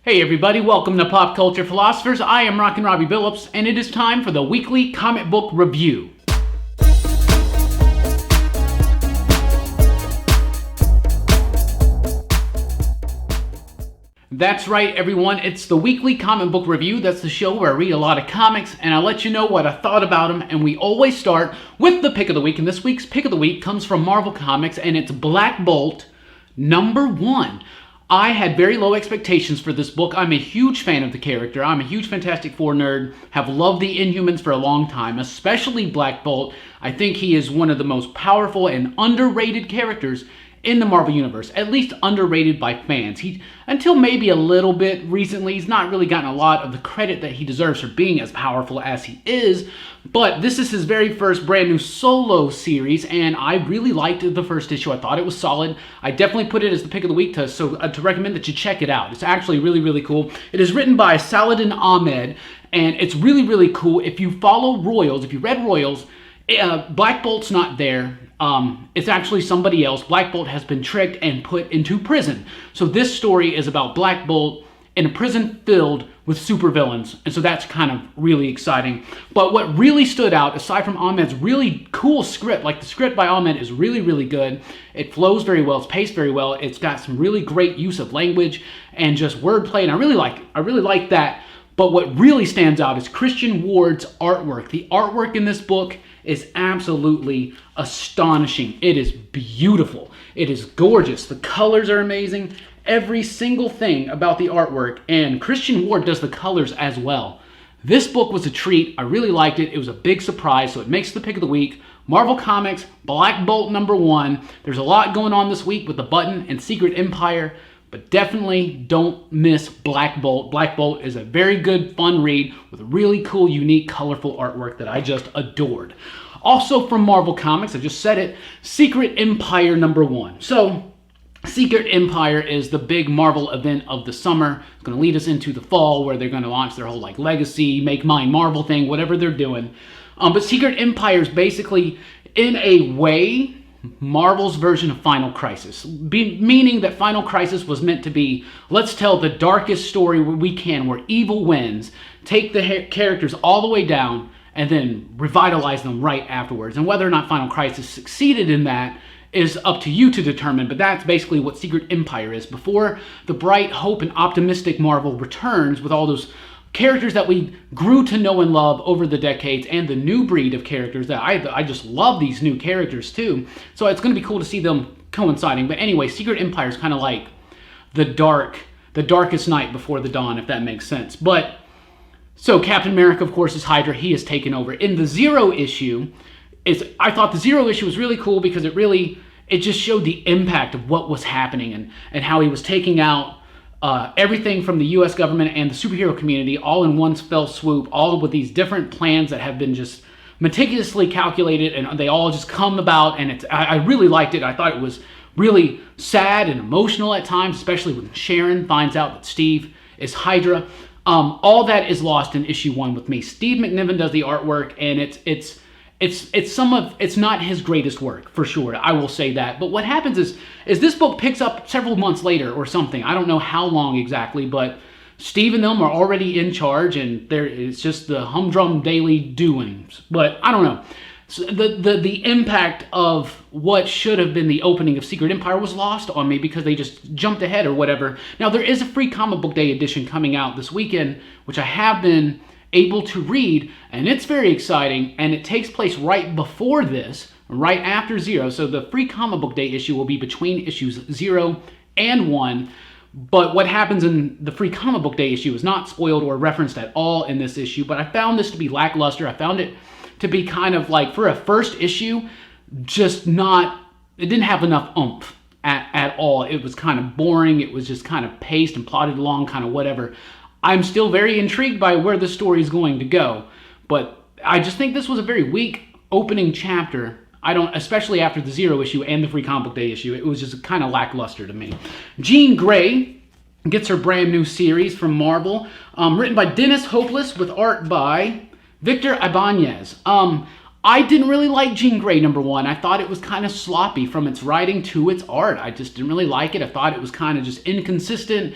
Hey everybody, welcome to Pop Culture Philosophers. I am Rockin Robbie Billups, and it is time for the weekly comic book review. That's right, everyone. It's the weekly comic book review. That's the show where I read a lot of comics, and I let you know what I thought about them, and we always start with the pick of the week, and this week's pick of the week comes from Marvel Comics, and it's Black Bolt #1. I had very low expectations for this book. I'm a huge fan of the character. I'm a huge Fantastic Four nerd, have loved the Inhumans for a long time, especially Black Bolt. I think he is one of the most powerful and underrated characters in the Marvel Universe, at least underrated by fans. Until maybe a little bit recently, he's not really gotten a lot of the credit that he deserves for being as powerful as he is, but this is his very first brand new solo series, and I really liked the first issue. I thought it was solid. I definitely put it as the pick of the week to recommend that you check it out. It's actually really, really cool. It is written by Saladin Ahmed, and it's really, really cool. If you follow Royals, if you read Royals, Black Bolt's not there. It's actually somebody else. Black Bolt has been tricked and put into prison. So this story is about Black Bolt in a prison filled with supervillains. And so that's kind of really exciting. But what really stood out, aside from Ahmed's really cool script, like the script by Ahmed is really, really good. It flows very well. It's paced very well. It's got some really great use of language and just wordplay. And I really like that. But what really stands out is Christian Ward's artwork. The artwork in this book is absolutely astonishing. It is beautiful. It is gorgeous. The colors are amazing. Every single thing about the artwork, and Christian Ward does the colors as well. This book was a treat. I really liked it. It was a big surprise, so it makes the pick of the week. Marvel Comics, Black Bolt #1. There's a lot going on this week with The Button and Secret Empire, but definitely don't miss Black Bolt. Black Bolt is a very good, fun read with really cool, unique, colorful artwork that I just adored. Also from Marvel Comics, I just said it, Secret Empire #1. So, Secret Empire is the big Marvel event of the summer. It's going to lead us into the fall where they're going to launch their whole Legacy, Make Mine Marvel thing, whatever they're doing. But Secret Empire is basically, in a way, Marvel's version of Final Crisis, meaning that Final Crisis was meant to be, let's tell the darkest story we can, where evil wins, take the characters all the way down, and then revitalize them right afterwards. And whether or not Final Crisis succeeded in that is up to you to determine, but that's basically what Secret Empire is. Before the bright, hope, and optimistic Marvel returns with all those characters that we grew to know and love over the decades, and the new breed of characters that I just love these new characters too. So it's going to be cool to see them coinciding. But anyway, Secret Empire is kind of like the darkest night before the dawn, if that makes sense. But so Captain America, of course, is Hydra. He has taken over. In the Zero issue, I thought the Zero issue was really cool because it just showed the impact of what was happening and how he was taking out everything from the U.S. government and the superhero community all in one fell swoop, all with these different plans that have been just meticulously calculated, and they all just come about, and I really liked it. I thought it was really sad and emotional at times, especially when Sharon finds out that Steve is Hydra. All that is lost in issue 1 with me. Steve McNiven does the artwork, and it's not his greatest work, for sure. I will say that. But what happens is this book picks up several months later or something. I don't know how long exactly, but Steve and them are already in charge, and it's just the humdrum daily doings. But I don't know. So the impact of what should have been the opening of Secret Empire was lost on me because they just jumped ahead or whatever. Now, there is a free comic book day edition coming out this weekend, which I have been able to read, and it's very exciting, and it takes place right before this, right after Zero. So the free comic book day issue will be between issues 0 and 1. But what happens in the free comic book day issue is not spoiled or referenced at all in this issue, but I found this to be lackluster. I found it to be kind of like, for a first issue, it didn't have enough oomph at all. It was kind of boring. It was just kind of paced and plotted along, kind of whatever. I'm still very intrigued by where the story is going to go, but I just think this was a very weak opening chapter. Especially after the Zero issue and the free comic book day issue, it was just kind of lackluster to me. Jean Grey gets her brand new series from Marvel, written by Dennis Hopeless with art by Victor Ibanez. I didn't really like Jean Grey #1. I thought it was kind of sloppy from its writing to its art. I just didn't really like it. I thought it was kind of just inconsistent.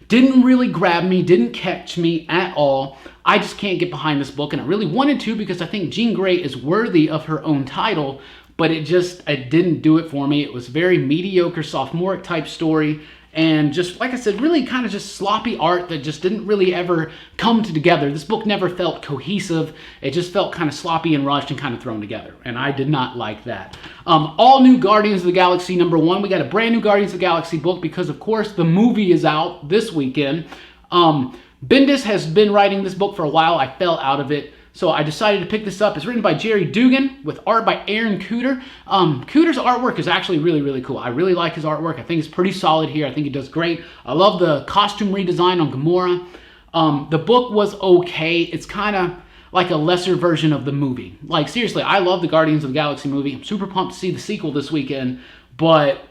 Didn't really grab me, didn't catch me at all. I just can't get behind this book, and I really wanted to because I think Jean Grey is worthy of her own title, but it didn't do it for me. It was very mediocre, sophomoric type story, and just, like I said, really kind of just sloppy art that just didn't really ever come together. This book never felt cohesive. It just felt kind of sloppy and rushed and kind of thrown together, and I did not like that. All new Guardians of the Galaxy #1. We got a brand new Guardians of the Galaxy book because, of course, the movie is out this weekend. Bendis has been writing this book for a while. I fell out of it, so I decided to pick this up. It's written by Jerry Dugan with art by Aaron Cooter. Cooter's artwork is actually really, really cool. I really like his artwork. I think it's pretty solid here. I think he does great. I love the costume redesign on Gamora. The book was okay. It's kind of like a lesser version of the movie. Like, seriously, I love the Guardians of the Galaxy movie. I'm super pumped to see the sequel this weekend, but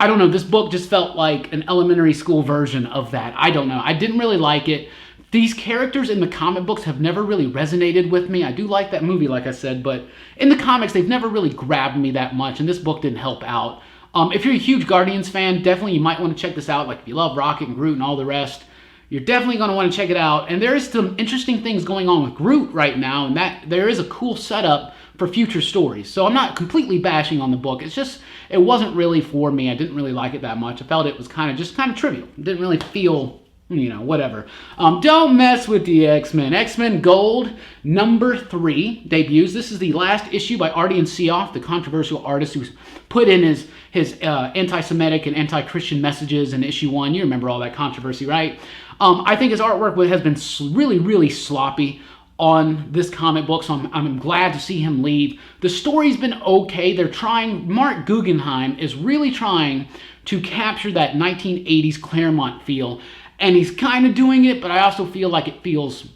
I don't know, this book just felt like an elementary school version of that. I don't know. I didn't really like it. These characters in the comic books have never really resonated with me. I do like that movie, like I said, but in the comics, they've never really grabbed me that much, and this book didn't help out. If you're a huge Guardians fan, definitely you might want to check this out. Like, if you love Rocket and Groot and all the rest, you're definitely going to want to check it out. And there is some interesting things going on with Groot right now, and that there is a cool setup for future stories. So I'm not completely bashing on the book. It's just, it wasn't really for me. I didn't really like it that much. I felt it was kind of trivial. It didn't really feel, whatever. Don't mess with the X-Men. X-Men Gold #3 debuts. This is the last issue by Ardian Syaf, the controversial artist who's put in his anti-Semitic and anti-Christian messages in issue 1. You remember all that controversy, right? I think his artwork has been really, really sloppy on this comic book, so I'm glad to see him leave. The story's been okay. They're trying, Mark Guggenheim is really trying to capture that 1980s Claremont feel, and he's kind of doing it, but I also feel like it feels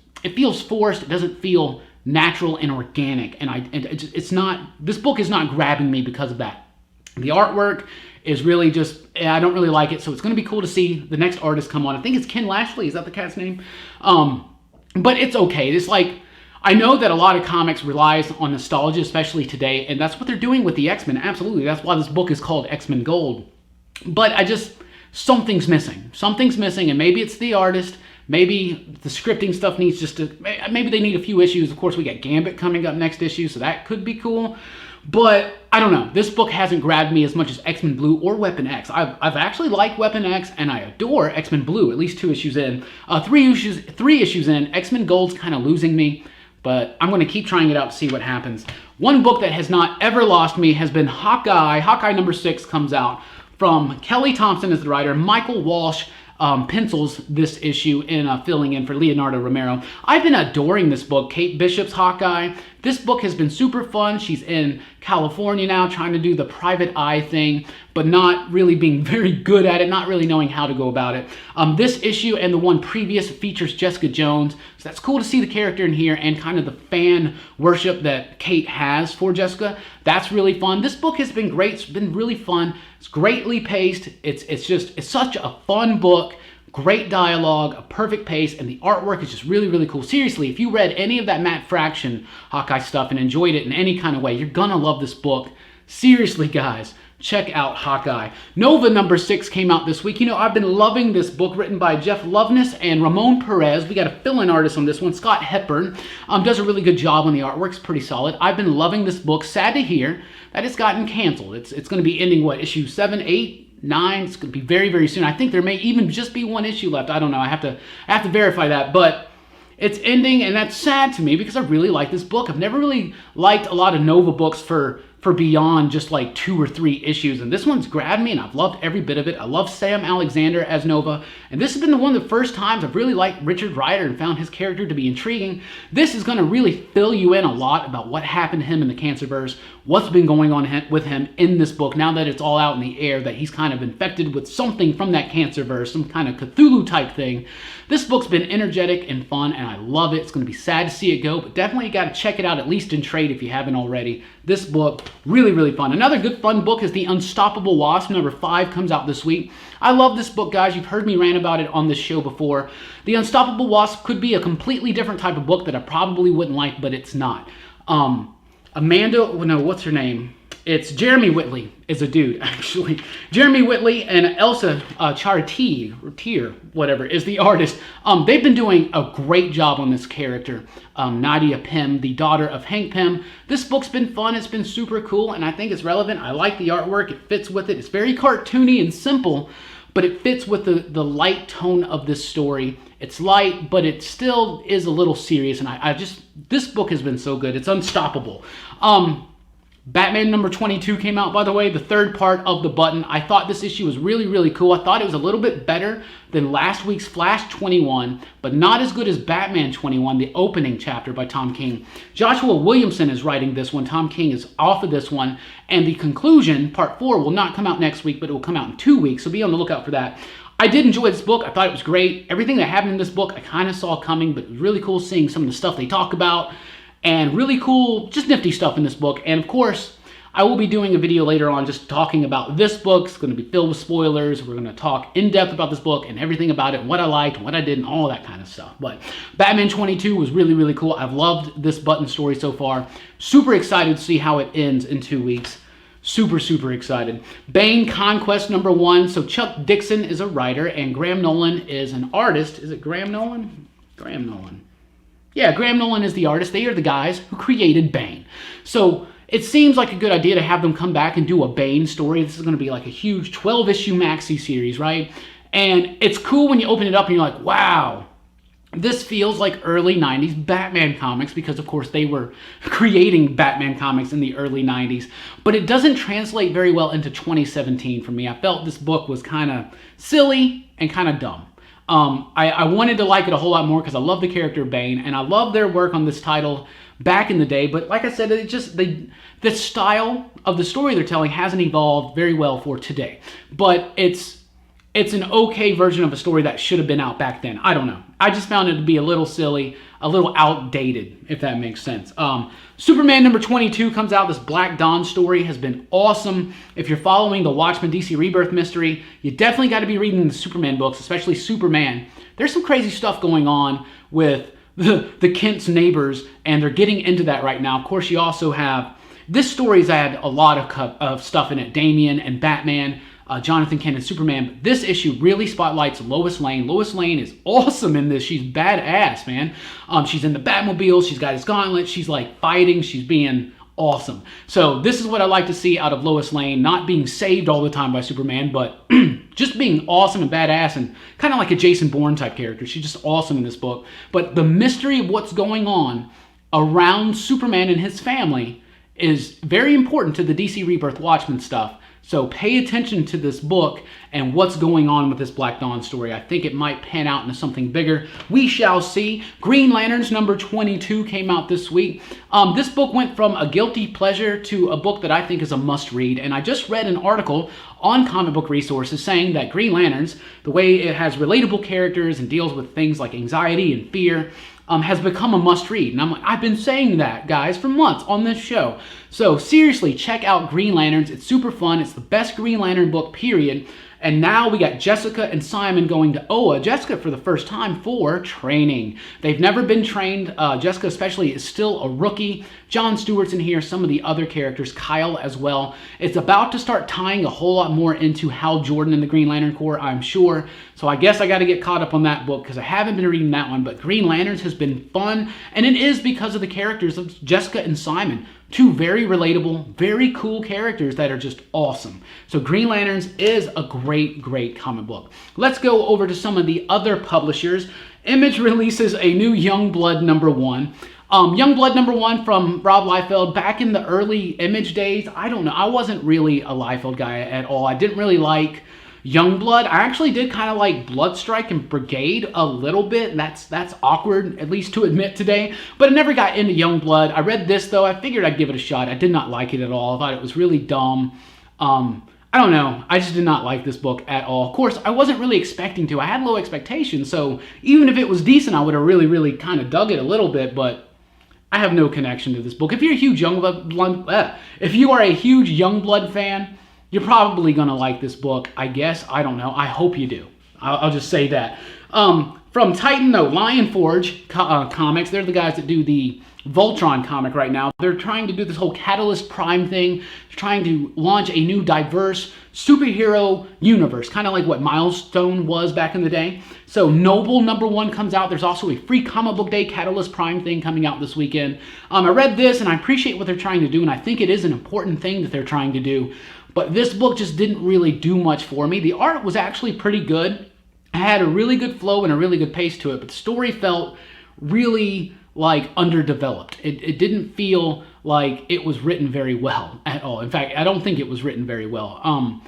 forced. It doesn't feel natural and organic, and it's not, this book is not grabbing me because of that. The artwork is really just, I don't really like it, so it's going to be cool to see the next artist come on. I think it's Ken Lashley, is that the cat's name? But it's okay. It's like, I know that a lot of comics relies on nostalgia, especially today, and that's what they're doing with the X-Men. Absolutely. That's why this book is called X-Men Gold. But something's missing. Something's missing, and maybe it's the artist. Maybe the scripting stuff needs maybe they need a few issues. Of course, we got Gambit coming up next issue, so that could be cool. But I don't know. This book hasn't grabbed me as much as X-Men Blue or Weapon X. I've actually liked Weapon X, and I adore X-Men Blue, at least 2 issues in. 3 issues in, X-Men Gold's kind of losing me, but I'm going to keep trying it out to see what happens. One book that has not ever lost me has been Hawkeye. Hawkeye #6 comes out from Kelly Thompson as the writer. Michael Walsh pencils this issue in filling in for Leonardo Romero. I've been adoring this book, Kate Bishop's Hawkeye. This book has been super fun. She's in California now trying to do the private eye thing, but not really being very good at it, not really knowing how to go about it. This issue and the one previous features Jessica Jones, so that's cool to see the character in here and kind of the fan worship that Kate has for Jessica. That's really fun. This book has been great. It's been really fun. It's greatly paced. It's such a fun book. Great dialogue, a perfect pace, and the artwork is just really, really cool. Seriously, if you read any of that Matt Fraction Hawkeye stuff and enjoyed it in any kind of way, you're gonna love this book. Seriously, guys, check out Hawkeye. Nova #6 came out this week. I've been loving this book written by Jeff Loveness and Ramon Perez. We got a fill-in artist on this one. Scott Hepburn does a really good job on the artwork. It's pretty solid. I've been loving this book. Sad to hear that it's gotten canceled. It's going to be ending, what, issue 7, 8? 9, it's going to be very, very soon. I think there may even just be 1 issue left. I don't know. I have to verify that, but it's ending, and that's sad to me because I really like this book. I've never really liked a lot of Nova books for beyond just like 2 or 3 issues, and this one's grabbed me, and I've loved every bit of it. I love Sam Alexander as Nova, and this has been one of the first times I've really liked Richard Rider and found his character to be intriguing. This is going to really fill you in a lot about what happened to him in the Cancerverse, what's been going on with him in this book, now that it's all out in the air, that he's kind of infected with something from that Cancerverse, some kind of Cthulhu type thing. This book's been energetic and fun, and I love it. It's going to be sad to see it go, but definitely you got to check it out, at least in trade if you haven't already. This book, really, really fun. Another good fun book is The Unstoppable Wasp. #5 comes out this week. I love this book, guys. You've heard me rant about it on this show before. The Unstoppable Wasp could be a completely different type of book that I probably wouldn't like, but it's not. What's her name? It's Jeremy Whitley is a dude, actually. Jeremy Whitley and Elsa Chartier, whatever, is the artist. They've been doing a great job on this character. Nadia Pym, the daughter of Hank Pym. This book's been fun. It's been super cool, and I think it's relevant. I like the artwork. It fits with it. It's very cartoony and simple, but it fits with the light tone of this story. It's light, but it still is a little serious, and this book has been so good. It's unstoppable. Batman number 22 came out, by the way, the third part of the Button. I thought this issue was really, really cool. I thought it was a little bit better than last week's Flash 21, but not as good as Batman 21, the opening chapter by Tom King. Joshua Williamson is writing this one. Tom King is off of this one. And the conclusion, part 4, will not come out next week, but it will come out in 2 weeks, so be on the lookout for that. I did enjoy this book. I thought it was great. Everything that happened in this book I kind of saw coming, but it was really cool seeing some of the stuff they talk about. And really cool, just nifty stuff in this book. And of course, I will be doing a video later on just talking about this book. It's going to be filled with spoilers. We're going to talk in depth about this book and everything about it, what I liked, what I didn't, all that kind of stuff. But Batman 22 was really, really cool. I've loved this Button story so far. Super excited to see how it ends in 2 weeks. Super, super excited. Bane Conquest number 1. So Chuck Dixon is a writer and Graham Nolan is an artist. Is it Graham Nolan? Graham Nolan. Yeah, Graham Nolan is the artist. They are the guys who created Bane. So it seems like a good idea to have them come back and do a Bane story. This is going to be like a huge 12-issue maxi series, right? And it's cool when you open it up and you're like, wow, this feels like early 90s Batman comics because, of course, they were creating Batman comics in the early 90s. But it doesn't translate very well into 2017 for me. I felt this book was kind of silly and kind of dumb. I wanted to like it a whole lot more because I love the character Bane, and I love their work on this title back in the day. But like I said, the style of the story they're telling hasn't evolved very well for today. But it's an okay version of a story that should have been out back then. I don't know. I just found it to be a little silly, a little outdated, if that makes sense. Superman number 22 comes out. This Black Dawn story has been awesome. If you're following the Watchmen DC Rebirth mystery, you definitely got to be reading the Superman books, especially Superman. There's some crazy stuff going on with the Kent's neighbors, and they're getting into that right now. Of course, you also have, this story's had a lot of stuff in it. Damian and Batman, Jonathan Kent and Superman. But this issue really spotlights Lois Lane. Lois Lane is awesome in this. She's badass, man. She's in the Batmobile. She's got his gauntlet. She's like fighting. She's being awesome. So this is what I like to see out of Lois Lane. Not being saved all the time by Superman, but just being awesome and badass and kind of like a Jason Bourne type character. She's just awesome in this book. But the mystery of what's going on around Superman and his family is very important to the DC Rebirth Watchmen stuff. So pay attention to this book and what's going on with this Black Dawn story. I think it might pan out into something bigger. We shall see. Green Lanterns number 22 came out this week. This book went from a guilty pleasure to a book that I think is a must-read. And I just read an article on Comic Book Resources saying that Green Lanterns, the way it has relatable characters and deals with things like anxiety and fear, has become a must-read. And I've been saying that, guys, for months on this show. So seriously, check out Green Lanterns. It's super fun. It's the best Green Lantern book, period. And now we got Jessica and Simon going to OA. Jessica for the first time for training. They've never been trained. Jessica especially is still a rookie. Jon Stewart's in here, some of the other characters, Kyle as well. It's about to start tying a whole lot more into Hal Jordan and the Green Lantern Corps, I'm sure. So I guess I got to get caught up on that book because I haven't been reading that one. But Green Lanterns has been fun, and it is because of the characters of Jessica and Simon. Two very relatable, very cool characters that are just awesome. So Green Lanterns is a great, great comic book. Let's go over to some of the other publishers. Image releases a new Youngblood number 1. Youngblood number 1 from Rob Liefeld back in the early Image days. I don't know. I wasn't really a Liefeld guy at all. I didn't really like Youngblood. I actually did kind of like Bloodstrike and Brigade a little bit. That's awkward, at least to admit today. But I never got into Youngblood. I read this, though. I figured I'd give it a shot. I did not like it at all. I thought it was really dumb. I don't know. I just did not like this book at all. Of course, I wasn't really expecting to. I had low expectations, so even if it was decent, I would have really, really kind of dug it a little bit, but I have no connection to this book. If you're a huge Youngblood fan, you're probably going to like this book, I guess. I don't know. I hope you do. I'll just say that. From Titan, Lion Forge Comics, they're the guys that do the Voltron comic right now. They're trying to do this whole Catalyst Prime thing, trying to launch a new diverse superhero universe, kind of like what Milestone was back in the day. So Noble #1 comes out. There's also a free comic book day Catalyst Prime thing coming out this weekend. I read this and I appreciate what they're trying to do, and I think it is an important thing that they're trying to do. But this book just didn't really do much for me. The art was actually pretty good. It had a really good flow and a really good pace to it, but the story felt really like underdeveloped. It didn't feel like it was written very well at all. In fact, I don't think it was written very well.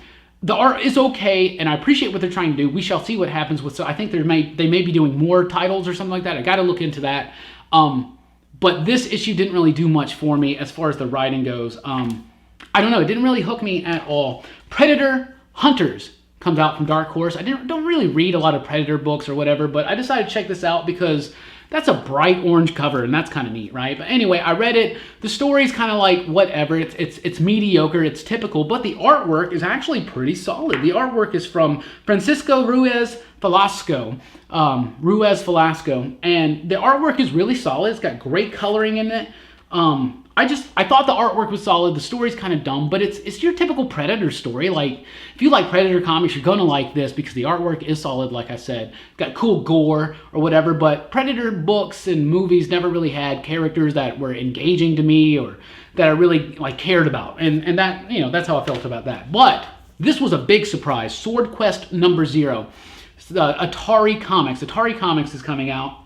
The art is okay, and I appreciate what they're trying to do. We shall see what happens with. So I think they may be doing more titles or something like that. I got to look into that. But this issue didn't really do much for me as far as the writing goes. I don't know. It didn't really hook me at all. Predator Hunters comes out from Dark Horse. I don't really read a lot of Predator books or whatever, but I decided to check this out because that's a bright orange cover, and that's kind of neat, right? But anyway, I read it. The story's kind of like whatever. It's mediocre. It's typical, but the artwork is actually pretty solid. The artwork is from Francisco Ruiz Velasco, and the artwork is really solid. It's got great coloring in it. I thought the artwork was solid. The story's kind of dumb, but it's your typical Predator story. Like, if you like Predator comics, you're gonna like this because the artwork is solid, like I said. Got cool gore or whatever, but Predator books and movies never really had characters that were engaging to me or that I really like cared about. And that, you know, that's how I felt about that. But this was a big surprise. Swordquest #0. Atari Comics. Atari Comics is coming out.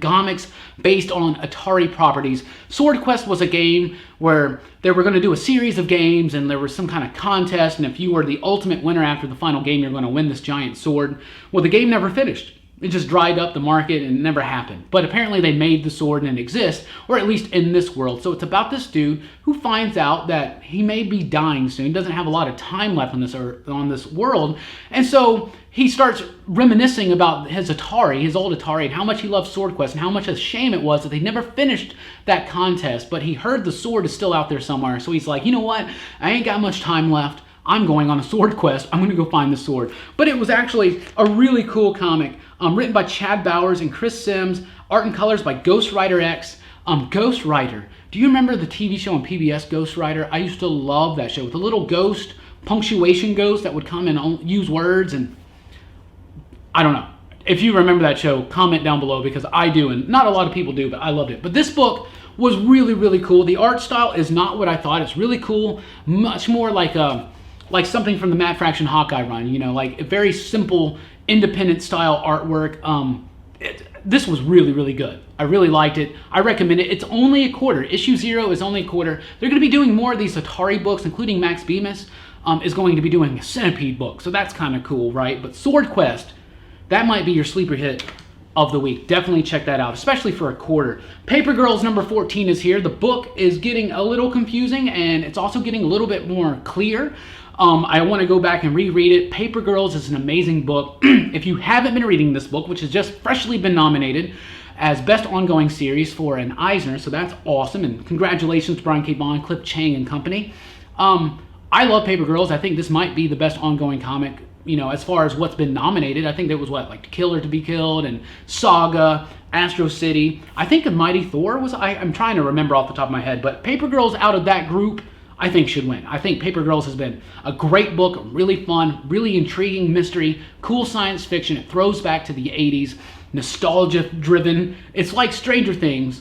Comics based on Atari properties. Swordquest was a game where they were going to do a series of games, and there was some kind of contest, and if you were the ultimate winner after the final game, you're going to win this giant sword. Well, the game never finished. It just dried up the market and it never happened. But apparently they made the sword and it exists, or at least in this world. So it's about this dude who finds out that he may be dying soon, doesn't have a lot of time left on this earth, on this world, and so he starts reminiscing about his Atari, his old Atari, and how much he loved Swordquest and how much a shame it was that they never finished that contest. But he heard the sword is still out there somewhere, so he's like, you know what? I ain't got much time left. I'm going on a sword quest. I'm going to go find the sword. But it was actually a really cool comic, written by Chad Bowers and Chris Sims, art and colors by Ghost Rider X. Ghost Rider. Do you remember the TV show on PBS, Ghost Rider? I used to love that show with the little ghost, punctuation ghost that would come and use words, and I don't know. If you remember that show, comment down below because I do, and not a lot of people do, but I loved it. But this book was really, really cool. The art style is not what I thought. It's really cool, much more like something from the Matt Fraction Hawkeye run, you know, like a very simple, independent style artwork. This was really, really good. I really liked it. I recommend it. It's only a quarter. Issue 0 is only a quarter. They're going to be doing more of these Atari books, including Max Bemis is going to be doing a Centipede book, so that's kind of cool, right? But Swordquest, that might be your sleeper hit of the week. Definitely check that out, especially for a quarter. Paper Girls #14 is here. The book is getting a little confusing, and it's also getting a little bit more clear. I want to go back and reread it. Paper Girls is an amazing book. If you haven't been reading this book, which has just freshly been nominated as Best Ongoing Series for an Eisner, so that's awesome, and congratulations Brian K. Vaughan, Cliff Chang, and company. I love Paper Girls. I think this might be the best ongoing comic, you know, as far as what's been nominated. I think there was, like To Kill or To Be Killed, and Saga, Astro City. I think The Mighty Thor was, I'm trying to remember off the top of my head, but Paper Girls out of that group, I think should win. I think Paper Girls has been a great book, really fun, really intriguing mystery, cool science fiction. It throws back to the 80s, nostalgia driven. It's like Stranger Things,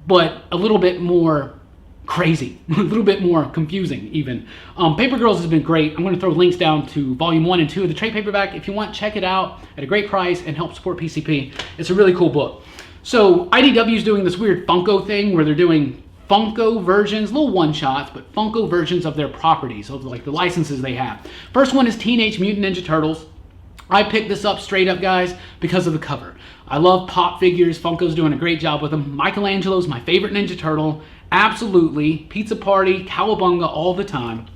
but a little bit more crazy, a little bit more confusing even. Paper Girls has been great. I'm going to throw links down to volume 1 and 2 of the trade paperback. If you want, check it out at a great price and help support PCP. It's a really cool book. So IDW is doing this weird Funko thing where they're doing Funko versions, little one-shots, but Funko versions of their properties, of like the licenses they have. First one is Teenage Mutant Ninja Turtles. I picked this up straight up, guys, because of the cover. I love pop figures. Funko's doing a great job with them. Michelangelo's my favorite Ninja Turtle. Absolutely. Pizza Party, Cowabunga all the time.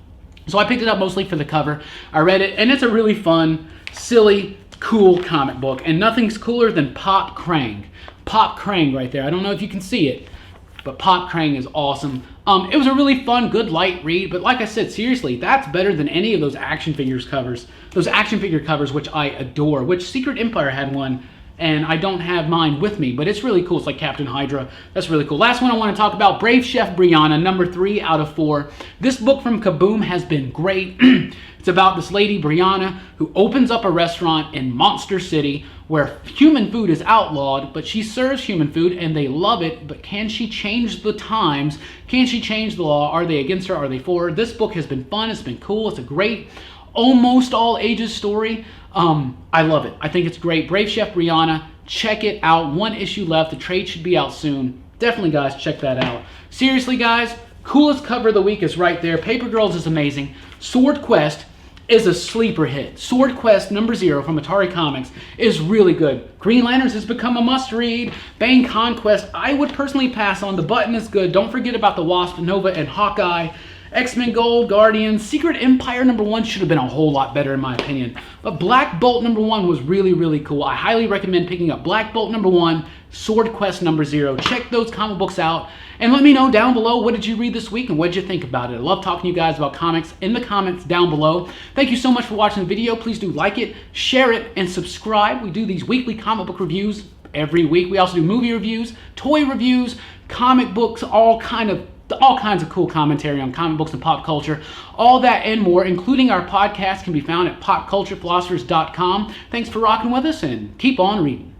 So I picked it up mostly for the cover. I read it, and it's a really fun, silly, cool comic book. And nothing's cooler than Pop Krang. Pop Krang right there. I don't know if you can see it, but Pop Krang is awesome. It was a really fun, good, light read, but like I said, seriously, that's better than any of those action figures covers. Those action figure covers, which I adore, which Secret Empire had one and I don't have mine with me, but it's really cool. It's like Captain Hydra. That's really cool. Last one I want to talk about, Brave Chef Brianna, number 3 out of 4. This book from Kaboom has been great. It's about this lady, Brianna, who opens up a restaurant in Monster City where human food is outlawed, but she serves human food and they love it. But can she change the times? Can she change the law? Are they against her? Are they for her? This book has been fun. It's been cool. It's a great, almost all ages story. I love it. I think it's great. Brave Chef Brianna, check it out. 1 issue left. The trade should be out soon. Definitely, guys, check that out. Seriously, guys, coolest cover of the week is right there. Paper Girls is amazing. Swordquest is a sleeper hit. Swordquest number 0 from Atari Comics is really good. Green Lanterns has become a must-read. Bane Conquest, I would personally pass on. The Button is good. Don't forget about the Wasp, Nova, and Hawkeye. XMen Gold, Guardians, Secret Empire number 1 should have been a whole lot better in my opinion. But Black Bolt number 1 was really, really cool. I highly recommend picking up Black Bolt number 1, Swordquest number 0. Check those comic books out and let me know down below, what did you read this week and what did you think about it? I love talking to you guys about comics in the comments down below. Thank you so much for watching the video. Please do like it, share it, and subscribe. We do these weekly comic book reviews every week. We also do movie reviews, toy reviews, comic books, all kinds of cool commentary on comic books and pop culture. All that and more, including our podcast, can be found at popculturephilosophers.com. Thanks for rocking with us and keep on reading.